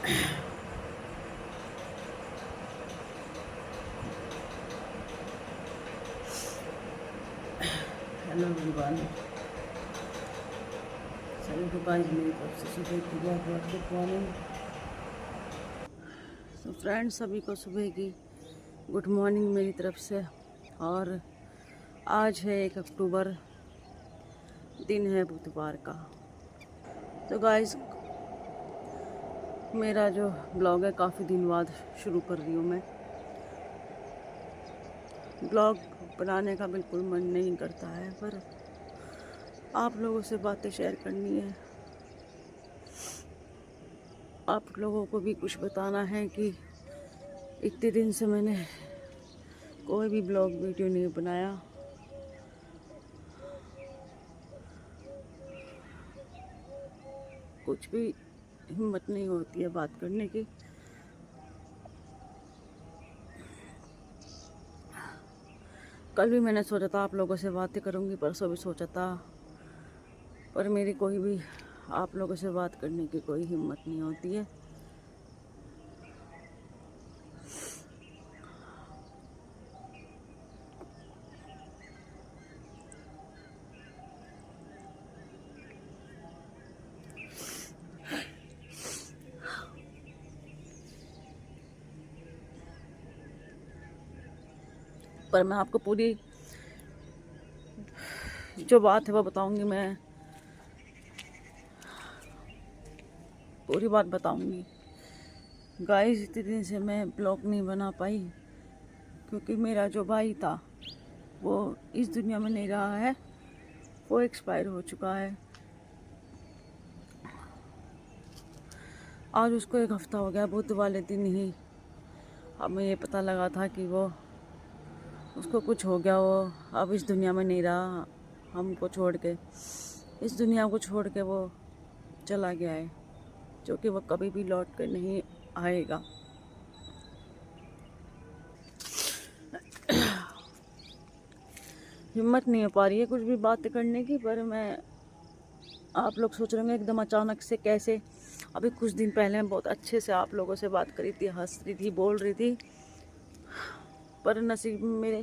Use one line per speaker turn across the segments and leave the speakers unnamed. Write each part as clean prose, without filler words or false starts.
Hello everyone, सभी को guys मेरी तरफ से सुबह की बहुत बहुत गुड मॉर्निंग। तो फ्रेंड्स, सभी को सुबह की गुड मॉर्निंग मेरी तरफ से। और आज है 1 अक्टूबर, दिन है बुधवार का। तो गाइस, मेरा जो ब्लॉग है काफ़ी दिन बाद शुरू कर रही हूँ मैं। ब्लॉग बनाने का बिल्कुल मन नहीं करता है, पर आप लोगों से बातें शेयर करनी है, आप लोगों को भी कुछ बताना है कि इतने दिन से मैंने कोई भी ब्लॉग वीडियो नहीं बनाया। कुछ भी हिम्मत नहीं होती है बात करने की। कल भी मैंने सोचा था आप लोगों से बातें करूंगी, परसों भी सोचा था, पर मेरी कोई भी आप लोगों से बात करने की कोई हिम्मत नहीं होती है। पर मैं आपको पूरी जो बात है वो बताऊंगी, मैं पूरी बात बताऊंगी। गाइस, इतने दिन से मैं ब्लॉग नहीं बना पाई क्योंकि मेरा जो भाई था वो इस दुनिया में नहीं रहा है, वो एक्सपायर हो चुका है। आज उसको 1 हफ्ता हो गया। बुध वाले दिन ही हमें ये पता लगा था कि वो उसको कुछ हो गया, वो अब इस दुनिया में नहीं रहा। हमको छोड़ के, इस दुनिया को छोड़ के वो चला गया है, जो कि वो कभी भी लौट कर नहीं आएगा। हिम्मत नहीं हो पा रही है कुछ भी बात करने की। पर मैं, आप लोग सोच रहे होंगे एकदम अचानक से कैसे। अभी कुछ दिन पहले मैं बहुत अच्छे से आप लोगों से बात करी थी, हंस रही थी, बोल रही थी, पर नसीब में मेरे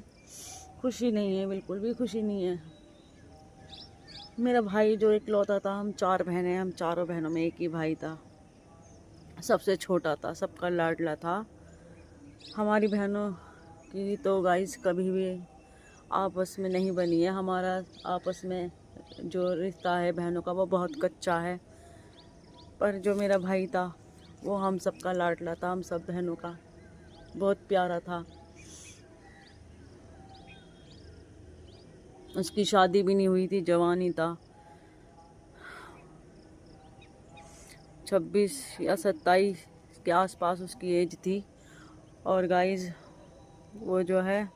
खुशी नहीं है, बिल्कुल भी खुशी नहीं है। मेरा भाई जो इकलौता था, हम 4 बहनें, हम चारों बहनों में एक ही भाई था, सबसे छोटा था, सबका लाडला था। हमारी बहनों की तो गाइस कभी भी आपस में नहीं बनी है। हमारा आपस में जो रिश्ता है बहनों का वो बहुत कच्चा है। पर जो मेरा भाई था वो हम सबका लाडला था, हम सब बहनों का बहुत प्यारा था। उसकी शादी भी नहीं हुई थी, जवान ही था, 26 या 27 के आसपास उसकी एज थी। और गाइस, वो जो है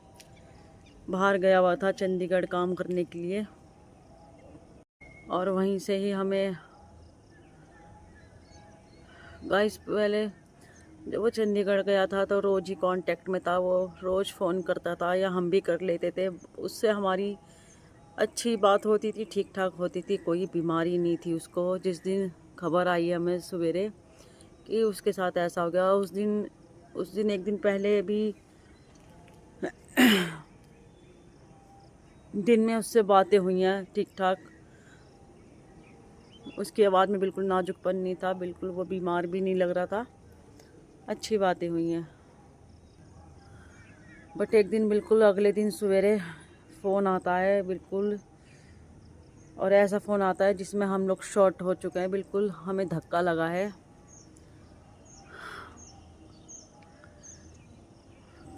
बाहर गया हुआ था चंडीगढ़ काम करने के लिए, और वहीं से ही हमें गाइस, पहले जब वो चंडीगढ़ गया था तो रोज़ ही कांटेक्ट में था, वो रोज़ फ़ोन करता था या हम भी कर लेते थे। उससे हमारी अच्छी बात होती थी, ठीक ठाक होती थी, कोई बीमारी नहीं थी उसको। जिस दिन खबर आई हमें सवेरे कि उसके साथ ऐसा हो गया, उस दिन 1 दिन पहले भी दिन में उससे बातें हुई हैं ठीक ठाक। उसकी आवाज़ में बिल्कुल नाजुकपन नहीं था, बिल्कुल वो बीमार भी नहीं लग रहा था, अच्छी बातें हुई हैं। बट एक दिन बिल्कुल अगले दिन सवेरे फ़ोन आता है बिल्कुल, और ऐसा फ़ोन आता है जिसमें हम लोग शॉर्ट हो चुके हैं, बिल्कुल हमें धक्का लगा है।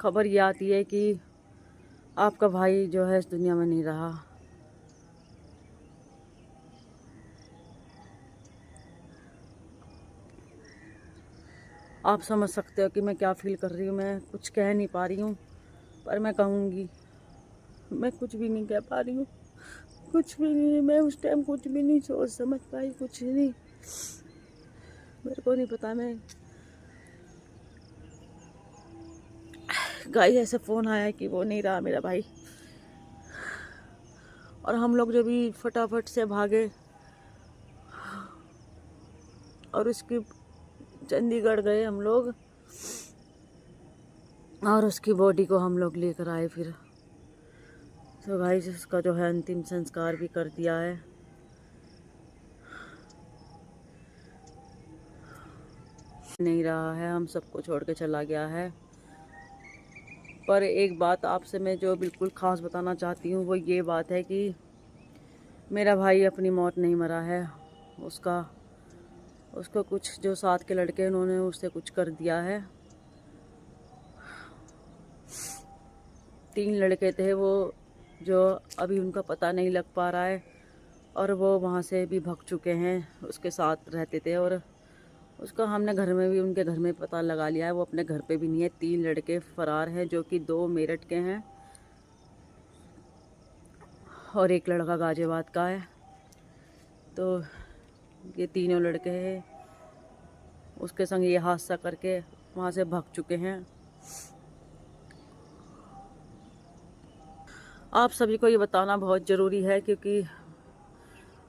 खबर ये आती है कि आपका भाई जो है इस दुनिया में नहीं रहा। आप समझ सकते हो कि मैं क्या फील कर रही हूँ। मैं कुछ कह नहीं पा रही हूँ, पर मैं कहूँगी। मैं कुछ भी नहीं कह पा रही हूँ, कुछ भी नहीं। मैं उस टाइम कुछ भी नहीं सोच समझ पाई, कुछ नहीं। मेरे को नहीं पता। मैं गाइस, ऐसे फ़ोन आया कि वो नहीं रहा मेरा भाई, और हम लोग जो भी फटाफट से भागे और उसकी चंडीगढ़ गए हम लोग और उसकी बॉडी को हम लोग लेकर आए फिर। तो गाइस उसका जो है अंतिम संस्कार भी कर दिया है। नहीं रहा है, हम सबको छोड़ के चला गया है। पर एक बात आपसे मैं जो बिल्कुल ख़ास बताना चाहती हूँ वो ये बात है कि मेरा भाई अपनी मौत नहीं मरा है। उसको कुछ जो साथ के लड़के उन्होंने उससे कुछ कर दिया है। 3 लड़के थे वो, जो अभी उनका पता नहीं लग पा रहा है और वो वहाँ से भी भाग चुके हैं। उसके साथ रहते थे और उसका हमने घर में भी, उनके घर में पता लगा लिया है, वो अपने घर पे भी नहीं है। 3 लड़के फरार हैं, जो कि 2 मेरठ के हैं और एक लड़का गाजियाबाद का है। तो ये तीनों लड़के हैं उसके संग ये हादसा करके वहाँ से भाग चुके हैं। आप सभी को ये बताना बहुत ज़रूरी है, क्योंकि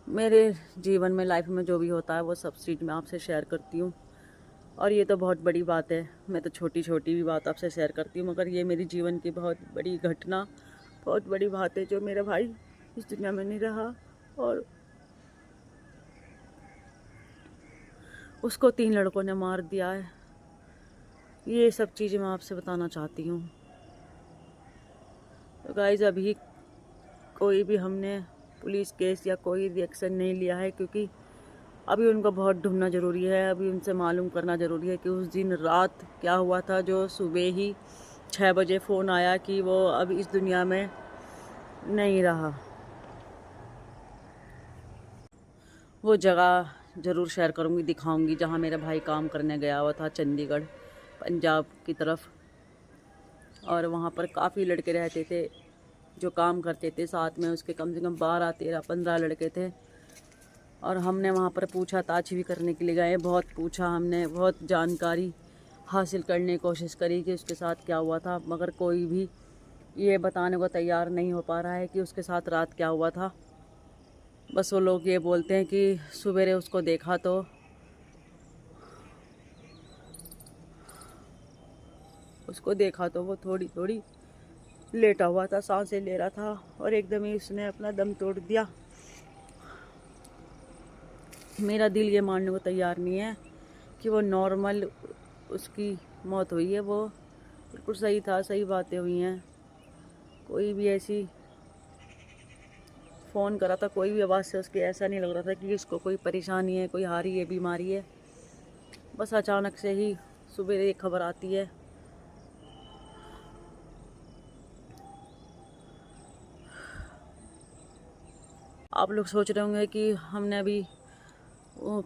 मेरे जीवन में, लाइफ में जो भी होता है वो सब चीज़ मैं आपसे शेयर करती हूँ। और ये तो बहुत बड़ी बात है, मैं तो छोटी छोटी भी बात आपसे शेयर करती हूँ, मगर ये मेरी जीवन की बहुत बड़ी घटना, बहुत बड़ी बात है, जो मेरा भाई इस दुनिया में नहीं रहा और उसको 3 लड़कों ने मार दिया है। ये सब चीज़ें मैं आपसे बताना चाहती हूँ। तो गाइस अभी कोई भी हमने पुलिस केस या कोई रिएक्शन नहीं लिया है, क्योंकि अभी उनको बहुत ढूंढना ज़रूरी है। अभी उनसे मालूम करना ज़रूरी है कि उस दिन रात क्या हुआ था, जो सुबह ही 6 बजे फ़ोन आया कि वो अब इस दुनिया में नहीं रहा। वो जगह ज़रूर शेयर करूँगी, दिखाऊँगी, जहाँ मेरा भाई काम करने गया हुआ था, चंडीगढ़ पंजाब की तरफ। और वहाँ पर काफ़ी लड़के रहते थे जो काम करते थे साथ में उसके, कम से कम 12, 13, 15 लड़के थे। और हमने वहाँ पर पूछताछ भी करने के लिए गए, बहुत पूछा हमने, बहुत जानकारी हासिल करने की कोशिश करी कि उसके साथ क्या हुआ था, मगर कोई भी ये बताने को तैयार नहीं हो पा रहा है कि उसके साथ रात क्या हुआ था। बस वो लोग ये बोलते हैं कि सवेरे उसको देखा तो वो थोड़ी थोड़ी लेटा हुआ था, सांसें ले रहा था और एकदम ही उसने अपना दम तोड़ दिया। मेरा दिल ये मानने को तैयार नहीं है कि वो नॉर्मल उसकी मौत हुई है। वो बिल्कुल सही था, सही बातें हुई हैं। कोई भी ऐसी फ़ोन करा था, कोई भी आवाज़ से उसकी ऐसा नहीं लग रहा था कि उसको कोई परेशानी है, कोई हारी है, बीमारी है। बस अचानक से ही सुबह एक खबर आती है। आप लोग सोच रहे होंगे कि हमने अभी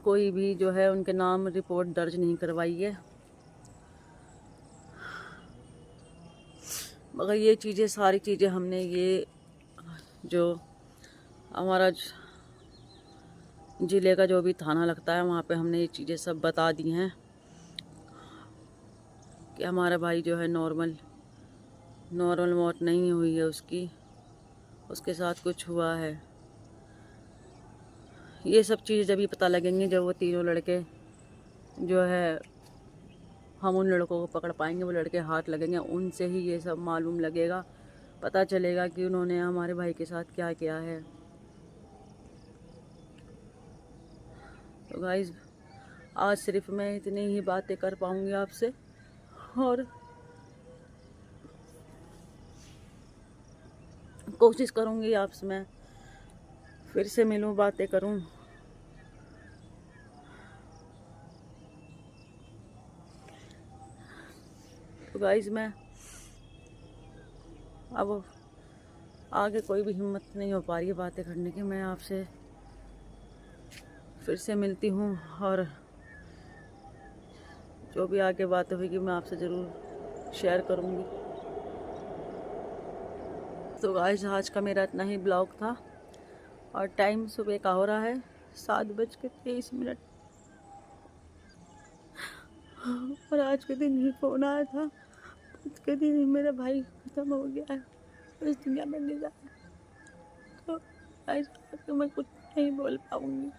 कोई भी जो है उनके नाम रिपोर्ट दर्ज नहीं करवाई है, मगर ये चीज़ें, सारी चीज़ें हमने, ये जो हमारा ज़िले का जो भी थाना लगता है वहाँ पे हमने ये चीज़ें सब बता दी हैं कि हमारा भाई जो है नॉर्मल मौत नहीं हुई है उसकी, उसके साथ कुछ हुआ है। ये सब चीज़ें जब ही पता लगेंगी जब वो तीनों लड़के जो है, हम उन लड़कों को पकड़ पाएंगे, वो लड़के हाथ लगेंगे, उनसे ही ये सब मालूम लगेगा, पता चलेगा कि उन्होंने हमारे भाई के साथ क्या किया है। तो गाइस आज सिर्फ मैं इतनी ही बातें कर पाऊँगी आपसे, और कोशिश करूँगी आपसे मैं फिर से मिलूँ, बातें करूँ। तो गाइस मैं अब आगे कोई भी हिम्मत नहीं हो पा रही है बातें करने की। मैं आपसे फिर से मिलती हूँ और जो भी आगे बात होगी मैं आपसे ज़रूर शेयर करूँगी। तो गाइस आज का मेरा इतना ही ब्लॉग था और टाइम सुबह का हो रहा है 7:23। और आज के दिन ही फ़ोन आया था, आज के दिन ही मेरा भाई ख़त्म हो गया है, इस दुनिया में नहीं रहा। तो गाइस मैं कुछ नहीं बोल पाऊँगी।